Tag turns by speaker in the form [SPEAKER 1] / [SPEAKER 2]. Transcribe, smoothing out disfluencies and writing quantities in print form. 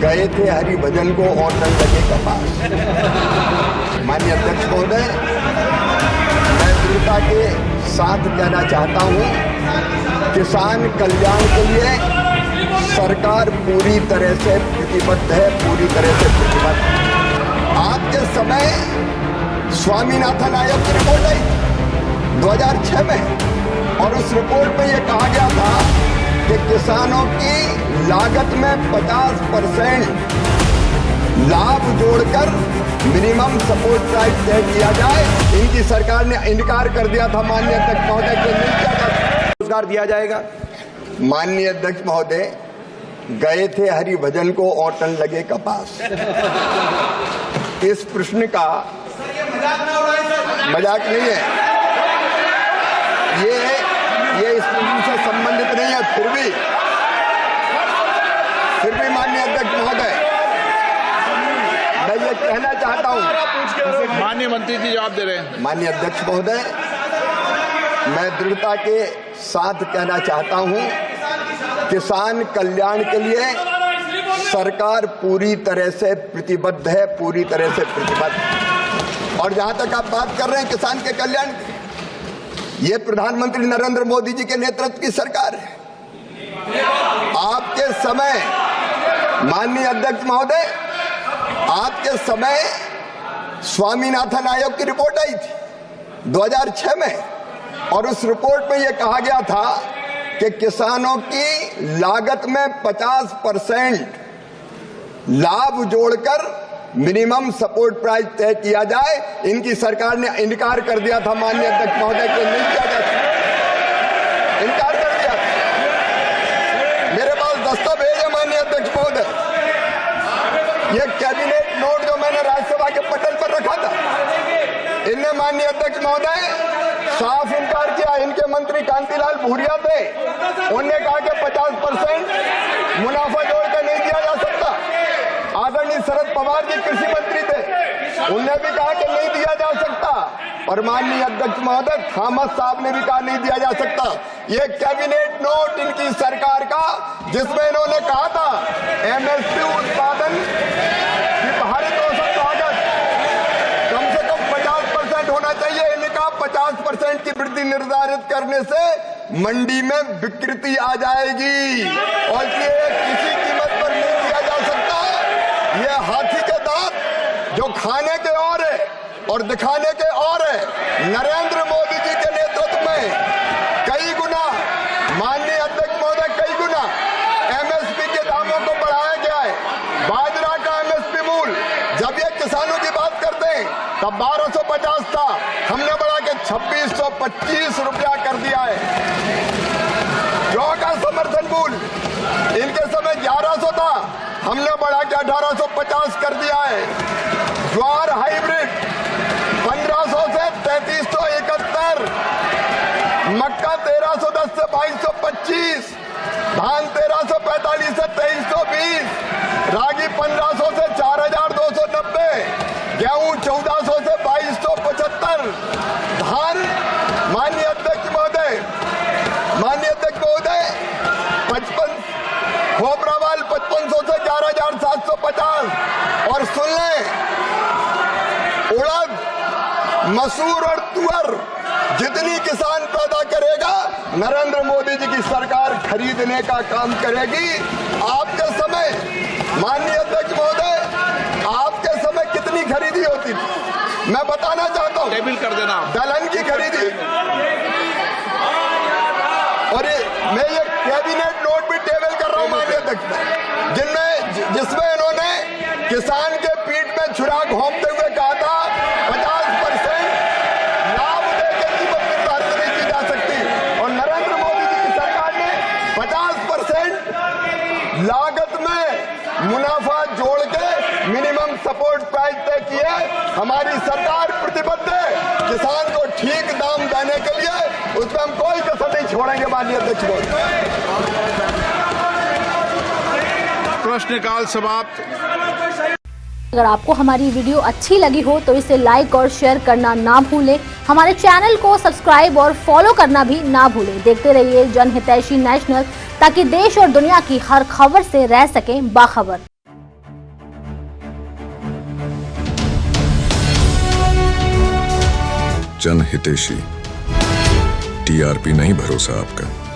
[SPEAKER 1] गए थे हरिभजन को और न लगे कपास। माननीय अध्यक्ष महोदय, मैं दृढ़ता के साथ कहना चाहता हूं, किसान कल्याण के लिए सरकार पूरी तरह से प्रतिबद्ध है, पूरी तरह से प्रतिबद्ध। आज के समय स्वामीनाथन आयोग की रिपोर्ट आई 2006 में, और उस रिपोर्ट में यह कहा गया था कि किसानों की लागत में 50% लाभ जोड़कर मिनिमम सपोर्ट प्राइस तय किया जाए। इनकी सरकार ने इनकार कर दिया था माननीय अध्यक्ष महोदय को नहीं किया जाता, रोजगार दिया जाएगा। माननीय अध्यक्ष महोदय, गए थे हरिभजन को और टन लगे कपास। इस प्रश्न का मजाक नहीं है, ये इस प्रश्न से संबंधित नहीं है। फिर भी माननीय अध्यक्ष महोदय, मैं ये कहना चाहता हूं।
[SPEAKER 2] माननीय मंत्री जी जवाब दे रहे हैं।
[SPEAKER 1] माननीय अध्यक्ष महोदय, मैं दृढ़ता के साथ कहना चाहता हूं, किसान कल्याण के लिए सरकार पूरी तरह से प्रतिबद्ध है, पूरी तरह से प्रतिबद्ध। और जहां तक आप बात कर रहे हैं किसान के कल्याण की, ये प्रधानमंत्री नरेंद्र मोदी जी के नेतृत्व की सरकार है। आपके समय, माननीय अध्यक्ष महोदय, आपके समय स्वामीनाथन आयोग की रिपोर्ट आई थी 2006 में, और उस रिपोर्ट में यह कहा गया था कि किसानों की लागत में 50% लाभ जोड़कर मिनिमम सपोर्ट प्राइस तय किया जाए। इनकी सरकार ने इनकार कर दिया था माननीय अध्यक्ष महोदय को नहीं किया जा सकता, इनकार कर दिया। मेरे पास दस्तावेज है माननीय अध्यक्ष महोदय, ये कैबिनेट नोट जो मैंने राज्यसभा के पटल पर रखा था, इनने माननीय अध्यक्ष महोदय साफ इनकार किया। इनके मंत्री कांतिलाल भूरिया थे, उन्होंने कहा कि 50% मुनाफा जोड़कर नहीं दिया जा सकता। आदरणीय शरद पवार जी कृषि मंत्री थे, उन्होंने भी कहा कि नहीं दिया जा सकता। और माननीय अध्यक्ष महोदय थॉमस साहब ने भी कहा नहीं दिया जा सकता। ये कैबिनेट नोट इनकी सरकार का, जिसमें इन्होंने कहा था एमएसपी उत्पादन की भारित औसत लागत कम से कम 50% होना चाहिए। इन्होंने कहा 50% की वृद्धि निर्धारित करने से मंडी में विकृति आ जाएगी और ये किसी कीमत पर नहीं दिया जा सकता। ये हाथी के दांत जो खाने के और है और दिखाने के और है। नरेंद्र मोदी जी के नेतृत्व में कई गुना, माननीय अध्यक्ष महोदय, कई गुना एमएसपी के दामों को बढ़ाया गया है। बाजरा का एमएसपी मूल्य जब ये किसानों की बात करते हैं तब 1250 था, हमने बढ़ा के 2625 रुपया कर दिया है। जौ का समर्थन मूल्य इनके समय 1100 था, हमने बढ़ा के 1850 कर दिया है। ज्वार हाइब्रिड 1500 से 3371, मक्का 1310 से 2225, धान 1345 से 2320, रागी 1500 से 4290, गेहूं 1400 से 2275, धान माननीय अध्यक्ष महोदय 55, खोपरावाल 5500 से 11750। और सुन लें, उड़द, मसूर और तुअर जितनी किसान पैदा करेगा नरेंद्र मोदी जी की सरकार खरीदने का काम करेगी। आपके समय, माननीय अध्यक्ष महोदय, आपके समय कितनी खरीदी होती थी मैं बताना चाहता हूं।
[SPEAKER 2] टेबल कर देना।
[SPEAKER 1] दलहन की खरीदी, और मैं ये कैबिनेट नोट भी टेबल कर रहा हूं माननीय अध्यक्ष, जिसमें इन्होंने किसान के पीठ में छुरा घोंपते हुए कहा था 50% लाभ देकर कीमत निर्धारित नहीं की जा सकती। और नरेंद्र मोदी जी की सरकार ने 50% लागत में मुनाफा जोड़ के मिनिमम सपोर्ट प्राइस तय किया। हमारी सरकार प्रतिबद्ध है किसान को ठीक दाम देने के लिए, उसमें हम कोई कसर नहीं छोड़ेंगे माननीय अध्यक्ष महोदय।
[SPEAKER 2] प्रश्नकाल समाप्त।
[SPEAKER 3] अगर आपको हमारी वीडियो अच्छी लगी हो तो इसे लाइक और शेयर करना ना भूलें। हमारे चैनल को सब्सक्राइब और फॉलो करना भी ना भूलें। देखते रहिए जनहितैषी नेशनल, ताकि देश और दुनिया की हर खबर से रह सकें बाखबर।
[SPEAKER 4] जन हितैषी। टीआरपी नहीं भरोसा आपका।